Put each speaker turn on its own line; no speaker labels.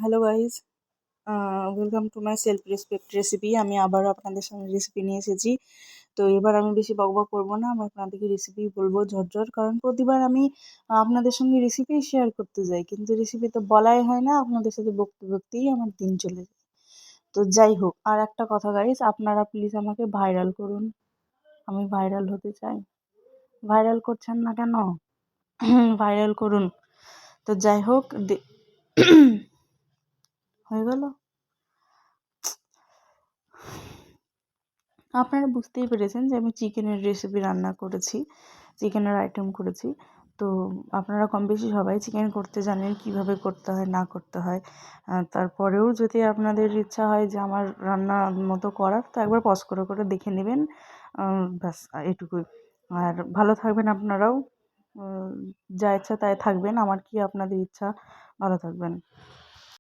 Hello guys, welcome to my self respect recipe. আমি আবারও আপনাদের সামনে রেসিপি নিয়ে এসেছি। তো এবার আমি বেশি বকবক করবো না, আমি আপনাদেরকে রেসিপি বলবো ঝরঝর। কারণ প্রতিবার আমি আপনাদের সঙ্গে রেসিপি শেয়ার করতে যাই, কিন্তু রেসিপি তো বলাই হয় না, আপনাদের সাথে বকতে বকতেই আমার দিন চলে যায়। তো যাই হোক, আর একটা কথা গাইস, আপনারা প্লিজ আমাকে ভাইরাল করুন। আমি ভাইরাল হতে চাই। ভাইরাল করছেন না কেন? ভাইরাল করুন। তো যাই হোক, হয়ে গেল। আপনারা বুঝতেই পেরেছেন যে আমি চিকেনের রেসিপি রান্না করেছি, চিকেনের আইটেম করেছি। তো আপনারা কম বেশি সবাই চিকেন করতে জানেন, কীভাবে করতে হয় না করতে হয়। তারপরেও যদি আপনাদের ইচ্ছা হয় যে আমার রান্নার মতো করার, তো একবার পজ করে দেখে নেবেন। ব্যাস এটুকুই। আর ভালো থাকবেন আপনারাও। যা ইচ্ছা তাই থাকবেন, আমার কি আপনাদের ইচ্ছা, ভালো থাকবেন।